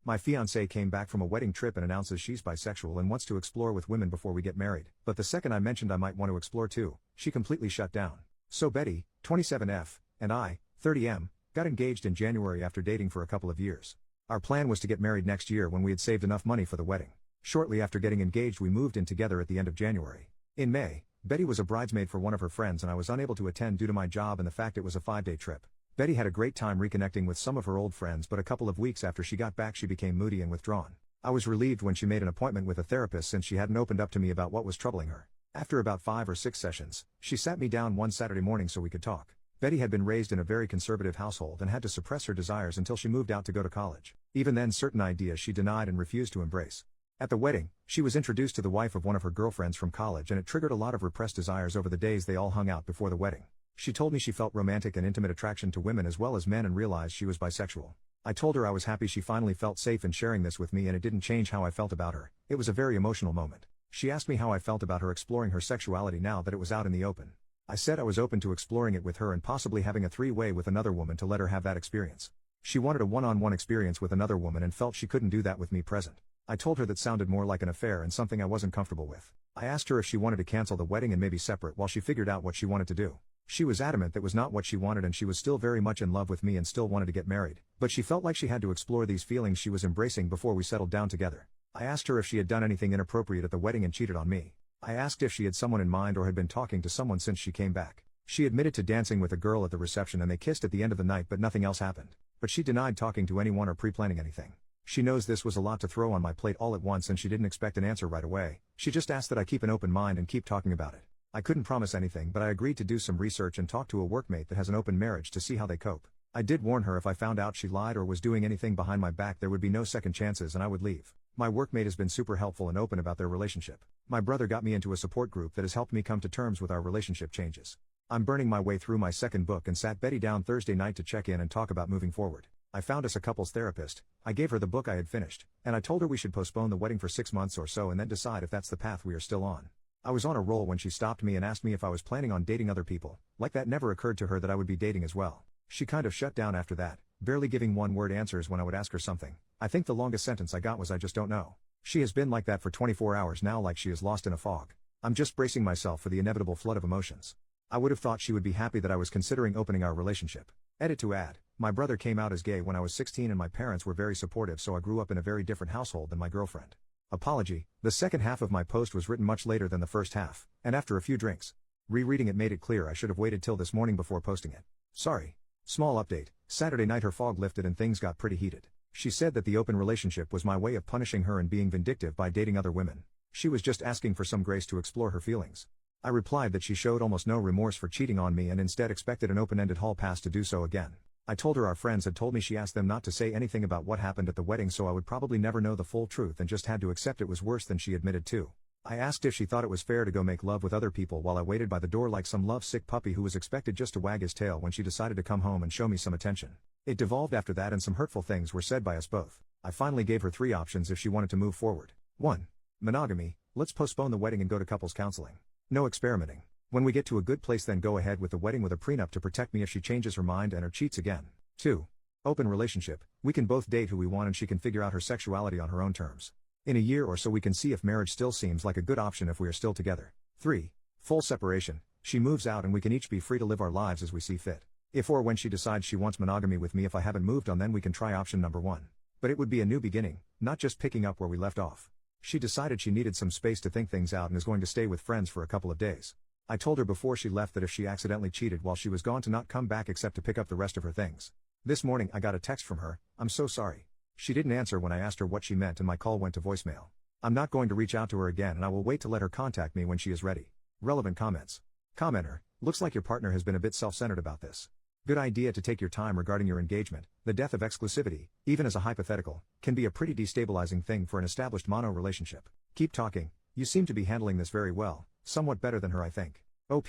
My fiancée came back from a wedding trip and announces she's bisexual and wants to explore with women before we get married. But the second I mentioned I might want to explore too, she completely shut down. So Betty, 27F, and I, 30M, got engaged in January after dating for a couple of years. Our plan was to get married next year when we had saved enough money for the wedding. Shortly after getting engaged we moved in together at the end of January. In May, Betty was a bridesmaid for one of her friends and I was unable to attend due to my job and the fact it was a 5-day trip. Betty had a great time reconnecting with some of her old friends, but a couple of weeks after she got back she became moody and withdrawn. I was relieved when she made an appointment with a therapist since she hadn't opened up to me about what was troubling her. After about 5 or 6 sessions, she sat me down one Saturday morning so we could talk. Betty had been raised in a very conservative household and had to suppress her desires until she moved out to go to college. Even then certain ideas she denied and refused to embrace. At the wedding, she was introduced to the wife of one of her girlfriends from college and it triggered a lot of repressed desires over the days they all hung out before the wedding. She told me she felt romantic and intimate attraction to women as well as men and realized she was bisexual. I told her I was happy she finally felt safe in sharing this with me and it didn't change how I felt about her. It was a very emotional moment. She asked me how I felt about her exploring her sexuality now that it was out in the open. I said I was open to exploring it with her and possibly having a 3-way with another woman to let her have that experience. She wanted a one-on-one experience with another woman and felt she couldn't do that with me present. I told her that sounded more like an affair and something I wasn't comfortable with. I asked her if she wanted to cancel the wedding and maybe separate while she figured out what she wanted to do. She was adamant that was not what she wanted and she was still very much in love with me and still wanted to get married, but she felt like she had to explore these feelings she was embracing before we settled down together. I asked her if she had done anything inappropriate at the wedding and cheated on me. I asked if she had someone in mind or had been talking to someone since she came back. She admitted to dancing with a girl at the reception and they kissed at the end of the night but nothing else happened. But she denied talking to anyone or pre-planning anything. She knows this was a lot to throw on my plate all at once and she didn't expect an answer right away. She just asked that I keep an open mind and keep talking about it. I couldn't promise anything but I agreed to do some research and talk to a workmate that has an open marriage to see how they cope. I did warn her if I found out she lied or was doing anything behind my back there would be no second chances and I would leave. My workmate has been super helpful and open about their relationship. My brother got me into a support group that has helped me come to terms with our relationship changes. I'm burning my way through my second book and sat Betty down Thursday night to check in and talk about moving forward. I found us a couples therapist, I gave her the book I had finished, and I told her we should postpone the wedding for 6 months or so and then decide if that's the path we are still on. I was on a roll when she stopped me and asked me if I was planning on dating other people, like that never occurred to her that I would be dating as well. She kind of shut down after that, barely giving one-word answers when I would ask her something. I think the longest sentence I got was I just don't know. She has been like that for 24 hours now, like she is lost in a fog. I'm just bracing myself for the inevitable flood of emotions. I would have thought she would be happy that I was considering opening our relationship. Edit to add, my brother came out as gay when I was 16 and my parents were very supportive, so I grew up in a very different household than my girlfriend. Apology, the second half of my post was written much later than the first half, and after a few drinks. Rereading it made it clear I should have waited till this morning before posting it. Sorry. Small update, Saturday night her fog lifted and things got pretty heated. She said that the open relationship was my way of punishing her and being vindictive by dating other women. She was just asking for some grace to explore her feelings. I replied that she showed almost no remorse for cheating on me and instead expected an open-ended hall pass to do so again. I told her our friends had told me she asked them not to say anything about what happened at the wedding so I would probably never know the full truth and just had to accept it was worse than she admitted to. I asked if she thought it was fair to go make love with other people while I waited by the door like some love-sick puppy who was expected just to wag his tail when she decided to come home and show me some attention. It devolved after that and some hurtful things were said by us both. I finally gave her 3 options if she wanted to move forward. 1. Monogamy, let's postpone the wedding and go to couples counseling. No experimenting. When we get to a good place then go ahead with the wedding with a prenup to protect me if she changes her mind and or cheats again. 2. Open relationship, we can both date who we want and she can figure out her sexuality on her own terms. In a year or so we can see if marriage still seems like a good option if we are still together. 3. Full separation, she moves out and we can each be free to live our lives as we see fit. If or when she decides she wants monogamy with me if I haven't moved on then we can try option number 1. But it would be a new beginning, not just picking up where we left off. She decided she needed some space to think things out and is going to stay with friends for a couple of days. I told her before she left that if she accidentally cheated while she was gone to not come back except to pick up the rest of her things. This morning I got a text from her, I'm so sorry. She didn't answer when I asked her what she meant and my call went to voicemail. I'm not going to reach out to her again and I will wait to let her contact me when she is ready. Relevant comments. Commenter, looks like your partner has been a bit self-centered about this. Good idea to take your time regarding your engagement. The death of exclusivity, even as a hypothetical, can be a pretty destabilizing thing for an established mono relationship. Keep talking, you seem to be handling this very well, somewhat better than her I think. OP,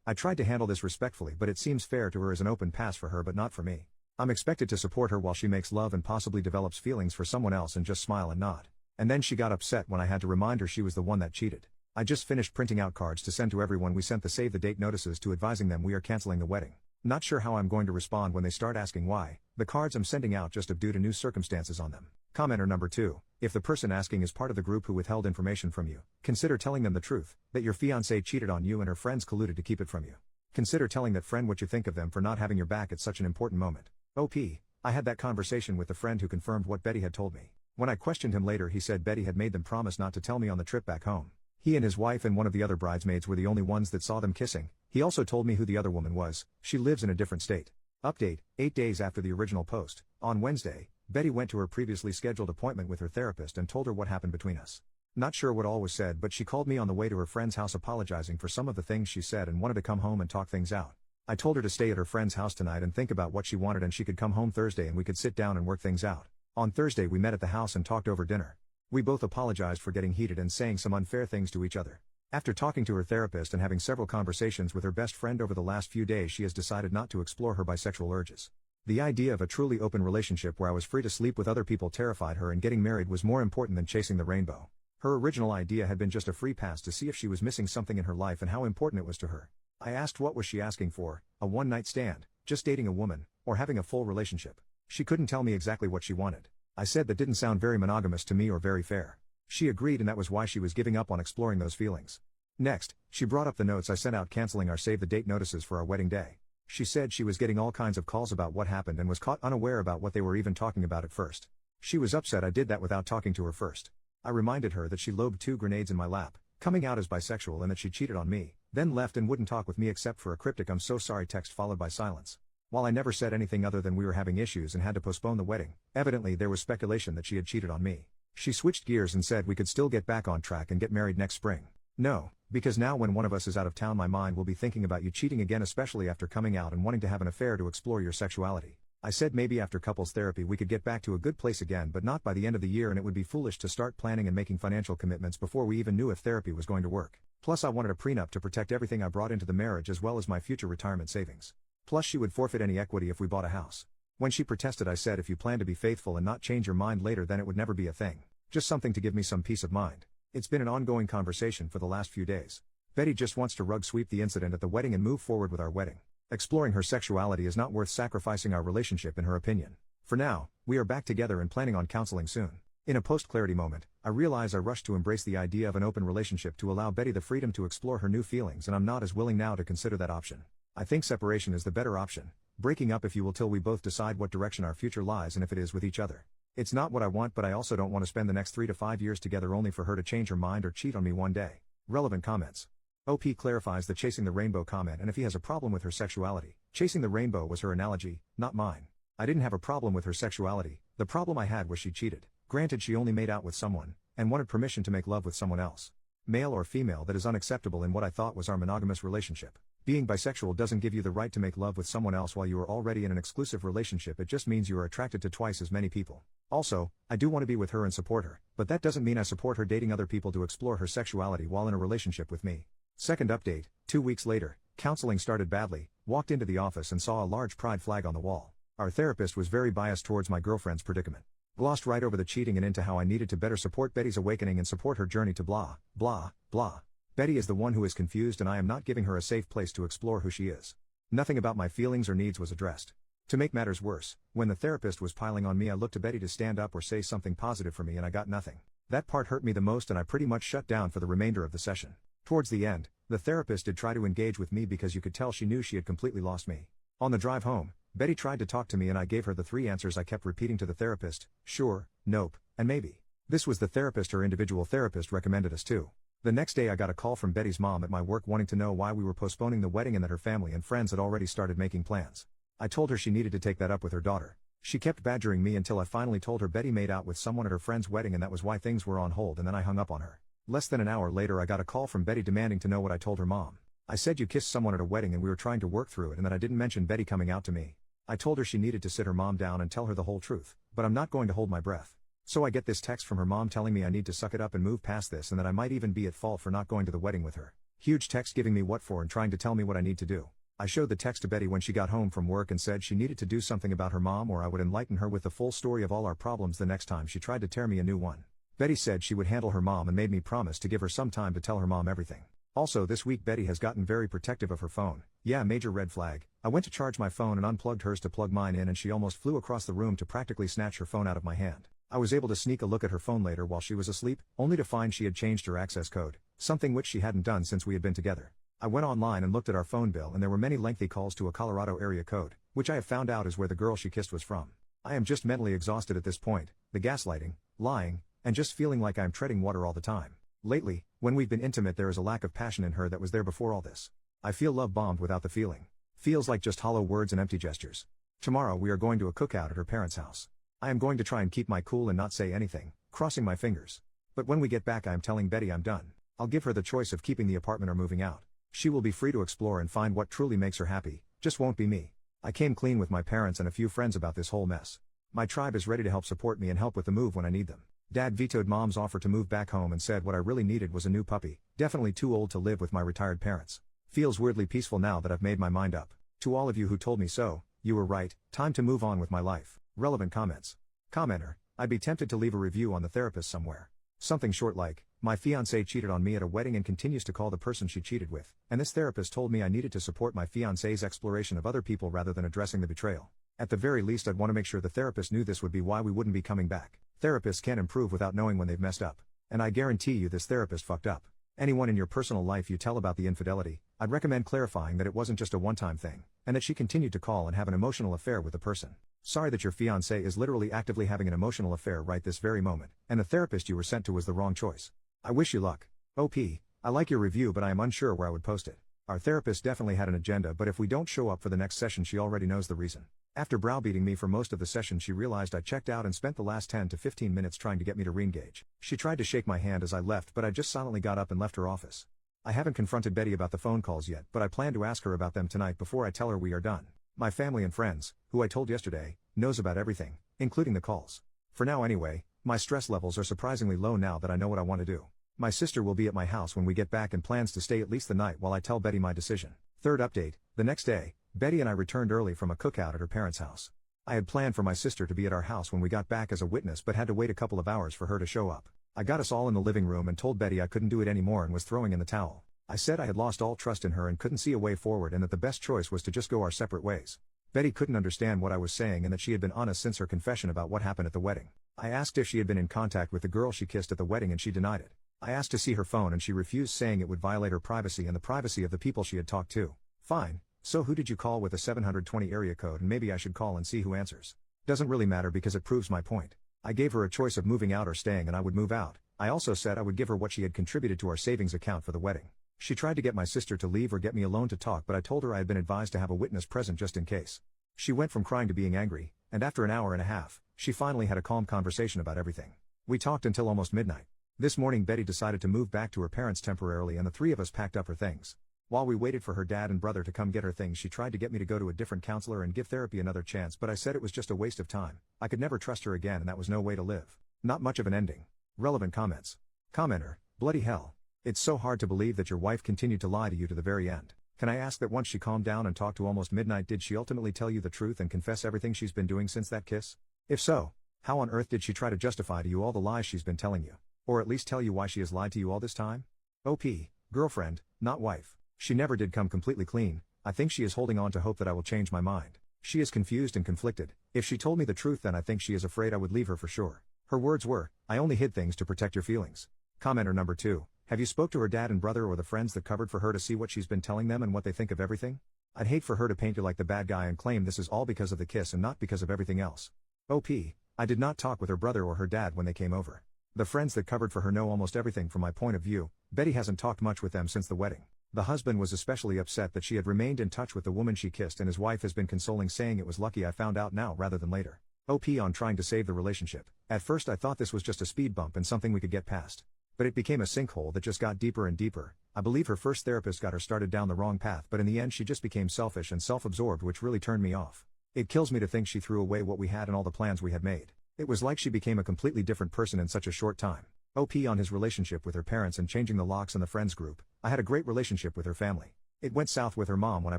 I tried to handle this respectfully but it seems fair to her as an open pass for her but not for me. I'm expected to support her while she makes love and possibly develops feelings for someone else and just smile and nod. And then she got upset when I had to remind her she was the one that cheated. I just finished printing out cards to send to everyone. We sent the save the date notices to advising them we are canceling the wedding. Not sure how I'm going to respond when they start asking why. The cards I'm sending out just have due to new circumstances on them. Commenter number 2. If the person asking is part of the group who withheld information from you, consider telling them the truth, that your fiancée cheated on you and her friends colluded to keep it from you. Consider telling that friend what you think of them for not having your back at such an important moment. OP. I had that conversation with the friend who confirmed what Betty had told me. When I questioned him later, he said Betty had made them promise not to tell me on the trip back home. He and his wife and one of the other bridesmaids were the only ones that saw them kissing. He also told me who the other woman was. She lives in a different state. Update, 8 days after the original post, on Wednesday, Betty went to her previously scheduled appointment with her therapist and told her what happened between us. Not sure what all was said, but she called me on the way to her friend's house apologizing for some of the things she said and wanted to come home and talk things out. I told her to stay at her friend's house tonight and think about what she wanted, and she could come home Thursday and we could sit down and work things out. On Thursday we met at the house and talked over dinner. We both apologized for getting heated and saying some unfair things to each other. After talking to her therapist and having several conversations with her best friend over the last few days, she has decided not to explore her bisexual urges. The idea of a truly open relationship where I was free to sleep with other people terrified her, and getting married was more important than chasing the rainbow. Her original idea had been just a free pass to see if she was missing something in her life and how important it was to her. I asked what was she asking for, a one-night stand, just dating a woman, or having a full relationship. She couldn't tell me exactly what she wanted. I said that didn't sound very monogamous to me or very fair. She agreed, and that was why she was giving up on exploring those feelings. Next, she brought up the notes I sent out canceling our save-the-date notices for our wedding day. She said she was getting all kinds of calls about what happened and was caught unaware about what they were even talking about at first. She was upset I did that without talking to her first. I reminded her that she lobbed 2 grenades in my lap, coming out as bisexual, and that she cheated on me, then left and wouldn't talk with me except for a cryptic "I'm so sorry" text followed by silence. While I never said anything other than we were having issues and had to postpone the wedding, evidently there was speculation that she had cheated on me. She switched gears and said we could still get back on track and get married next spring. No, because now when one of us is out of town my mind will be thinking about you cheating again, especially after coming out and wanting to have an affair to explore your sexuality. I said maybe after couples therapy we could get back to a good place again, but not by the end of the year, and it would be foolish to start planning and making financial commitments before we even knew if therapy was going to work. Plus I wanted a prenup to protect everything I brought into the marriage as well as my future retirement savings. Plus she would forfeit any equity if we bought a house. When she protested I said if you plan to be faithful and not change your mind later then it would never be a thing. Just something to give me some peace of mind. It's been an ongoing conversation for the last few days. Betty just wants to rug sweep the incident at the wedding and move forward with our wedding. Exploring her sexuality is not worth sacrificing our relationship in her opinion. For now, we are back together and planning on counseling soon. In a post-clarity moment, I realize I rushed to embrace the idea of an open relationship to allow Betty the freedom to explore her new feelings, and I'm not as willing now to consider that option. I think separation is the better option. Breaking up if you will till we both decide what direction our future lies and if it is with each other. It's not what I want, but I also don't want to spend the next 3 to 5 years together only for her to change her mind or cheat on me one day. Relevant comments. OP clarifies the chasing the rainbow comment, and if he has a problem with her sexuality, chasing the rainbow was her analogy, not mine. I didn't have a problem with her sexuality, the problem I had was she cheated. Granted she only made out with someone, and wanted permission to make love with someone else. Male or female, that is unacceptable in what I thought was our monogamous relationship. Being bisexual doesn't give you the right to make love with someone else while you are already in an exclusive relationship, it just means you are attracted to twice as many people. Also, I do want to be with her and support her, but that doesn't mean I support her dating other people to explore her sexuality while in a relationship with me. Second update, 2 weeks later, counseling started badly, walked into the office and saw a large pride flag on the wall. Our therapist was very biased towards my girlfriend's predicament. Glossed right over the cheating and into how I needed to better support Betty's awakening and support her journey to blah, blah, blah. Betty is the one who is confused and I am not giving her a safe place to explore who she is. Nothing about my feelings or needs was addressed. To make matters worse, when the therapist was piling on me I looked to Betty to stand up or say something positive for me and I got nothing. That part hurt me the most and I pretty much shut down for the remainder of the session. Towards the end, the therapist did try to engage with me because you could tell she knew she had completely lost me. On the drive home, Betty tried to talk to me and I gave her the 3 answers I kept repeating to the therapist: sure, nope, and maybe. This was the therapist her individual therapist recommended us to. The next day I got a call from Betty's mom at my work wanting to know why we were postponing the wedding and that her family and friends had already started making plans. I told her she needed to take that up with her daughter. She kept badgering me until I finally told her Betty made out with someone at her friend's wedding and that was why things were on hold, and then I hung up on her. Less than an hour later I got a call from Betty demanding to know what I told her mom. I said you kissed someone at a wedding and we were trying to work through it and that I didn't mention Betty coming out to me. I told her she needed to sit her mom down and tell her the whole truth, but I'm not going to hold my breath. So I get this text from her mom telling me I need to suck it up and move past this and that I might even be at fault for not going to the wedding with her. Huge text giving me what for and trying to tell me what I need to do. I showed the text to Betty when she got home from work and said she needed to do something about her mom or I would enlighten her with the full story of all our problems the next time she tried to tear me a new one. Betty said she would handle her mom and made me promise to give her some time to tell her mom everything. Also this week Betty has gotten very protective of her phone. Yeah, major red flag. I went to charge my phone and unplugged hers to plug mine in and she almost flew across the room to practically snatch her phone out of my hand. I was able to sneak a look at her phone later while she was asleep, only to find she had changed her access code, something which she hadn't done since we had been together. I went online and looked at our phone bill and there were many lengthy calls to a Colorado area code, which I have found out is where the girl she kissed was from. I am just mentally exhausted at this point, the gaslighting, lying, and just feeling like I am treading water all the time. Lately, when we've been intimate there is a lack of passion in her that was there before all this. I feel love-bombed without the feeling. Feels like just hollow words and empty gestures. Tomorrow we are going to a cookout at her parents' house. I am going to try and keep my cool and not say anything, crossing my fingers. But when we get back I am telling Betty I'm done. I'll give her the choice of keeping the apartment or moving out. She will be free to explore and find what truly makes her happy, just won't be me. I came clean with my parents and a few friends about this whole mess. My tribe is ready to help support me and help with the move when I need them. Dad vetoed Mom's offer to move back home and said what I really needed was a new puppy, definitely too old to live with my retired parents. Feels weirdly peaceful now that I've made my mind up. To all of you who told me so, you were right, time to move on with my life. Relevant comments. Commenter, I'd be tempted to leave a review on the therapist somewhere. Something short like, my fiancée cheated on me at a wedding and continues to call the person she cheated with, and this therapist told me I needed to support my fiancée's exploration of other people rather than addressing the betrayal. At the very least I'd want to make sure the therapist knew this would be why we wouldn't be coming back. Therapists can't improve without knowing when they've messed up. And I guarantee you this therapist fucked up. Anyone in your personal life you tell about the infidelity, I'd recommend clarifying that it wasn't just a one-time thing, and that she continued to call and have an emotional affair with the person. Sorry that your fiancé is literally actively having an emotional affair right this very moment, and the therapist you were sent to was the wrong choice. I wish you luck. OP, I like your review but I am unsure where I would post it. Our therapist definitely had an agenda but if we don't show up for the next session she already knows the reason. After browbeating me for most of the session she realized I checked out and spent the last 10 to 15 minutes trying to get me to re-engage. She tried to shake my hand as I left but I just silently got up and left her office. I haven't confronted Betty about the phone calls yet but I plan to ask her about them tonight before I tell her we are done. My family and friends, who I told yesterday, knows about everything, including the calls. For now anyway, my stress levels are surprisingly low now that I know what I want to do. My sister will be at my house when we get back and plans to stay at least the night while I tell Betty my decision. Third update, the next day, Betty and I returned early from a cookout at her parents' house. I had planned for my sister to be at our house when we got back as a witness but had to wait a couple of hours for her to show up. I got us all in the living room and told Betty I couldn't do it anymore and was throwing in the towel. I said I had lost all trust in her and couldn't see a way forward and that the best choice was to just go our separate ways. Betty couldn't understand what I was saying and that she had been honest since her confession about what happened at the wedding. I asked if she had been in contact with the girl she kissed at the wedding and she denied it. I asked to see her phone and she refused, saying it would violate her privacy and the privacy of the people she had talked to. Fine, so who did you call with a 720 area code, and maybe I should call and see who answers. Doesn't really matter because it proves my point. I gave her a choice of moving out or staying and I would move out. I also said I would give her what she had contributed to our savings account for the wedding. She tried to get my sister to leave or get me alone to talk but I told her I had been advised to have a witness present just in case. She went from crying to being angry, and after an hour and a half, she finally had a calm conversation about everything. We talked until almost midnight. This morning Betty decided to move back to her parents temporarily and the three of us packed up her things. While we waited for her dad and brother to come get her things she tried to get me to go to a different counselor and give therapy another chance but I said it was just a waste of time. I could never trust her again and that was no way to live. Not much of an ending. Relevant comments. Commenter, bloody hell. It's so hard to believe that your wife continued to lie to you to the very end. Can I ask that once she calmed down and talked to almost midnight did she ultimately tell you the truth and confess everything she's been doing since that kiss? If so, how on earth did she try to justify to you all the lies she's been telling you? Or at least tell you why she has lied to you all this time? OP, girlfriend, not wife. She never did come completely clean. I think she is holding on to hope that I will change my mind. She is confused and conflicted. If she told me the truth then I think she is afraid I would leave her for sure. Her words were, I only hid things to protect your feelings. Commenter number 2. Have you spoke to her dad and brother or the friends that covered for her to see what she's been telling them and what they think of everything? I'd hate for her to paint you like the bad guy and claim this is all because of the kiss and not because of everything else. OP, I did not talk with her brother or her dad when they came over. The friends that covered for her know almost everything from my point of view. Betty hasn't talked much with them since the wedding. The husband was especially upset that she had remained in touch with the woman she kissed and his wife has been consoling saying it was lucky I found out now rather than later. OP on trying to save the relationship. At first I thought this was just a speed bump and something we could get past. But it became a sinkhole that just got deeper and deeper. I believe her first therapist got her started down the wrong path but in the end she just became selfish and self-absorbed which really turned me off. It kills me to think she threw away what we had and all the plans we had made. It was like she became a completely different person in such a short time. OP on his relationship with her parents and changing the locks in the friends group. I had a great relationship with her family. It went south with her mom when I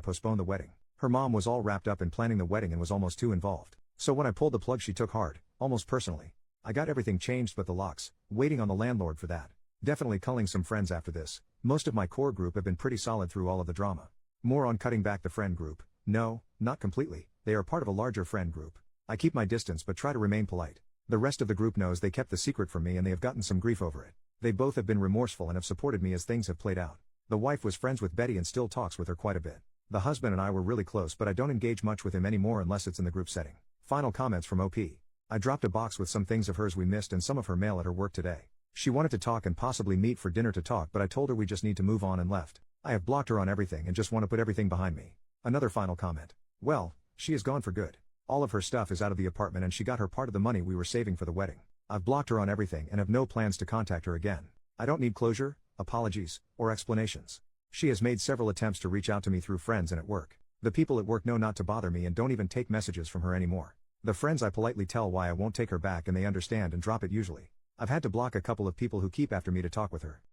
postponed the wedding. Her mom was all wrapped up in planning the wedding and was almost too involved. So when I pulled the plug she took hard, almost personally. I got everything changed but the locks, waiting on the landlord for that. Definitely culling some friends after this. Most of my core group have been pretty solid through all of the drama. More on cutting back the friend group. No, not completely, they are part of a larger friend group. I keep my distance but try to remain polite. The rest of the group knows they kept the secret from me and they have gotten some grief over it. They both have been remorseful and have supported me as things have played out. The wife was friends with Betty and still talks with her quite a bit. The husband and I were really close, but I don't engage much with him anymore unless it's in the group setting. Final comments from OP. I dropped a box with some things of hers we missed and some of her mail at her work today. She wanted to talk and possibly meet for dinner to talk, but I told her we just need to move on and left. I have blocked her on everything and just want to put everything behind me. Another final comment. Well, she is gone for good. All of her stuff is out of the apartment and she got her part of the money we were saving for the wedding. I've blocked her on everything and have no plans to contact her again. I don't need closure, apologies, or explanations. She has made several attempts to reach out to me through friends and at work. The people at work know not to bother me and don't even take messages from her anymore. The friends I politely tell why I won't take her back and they understand and drop it usually. I've had to block a couple of people who keep after me to talk with her.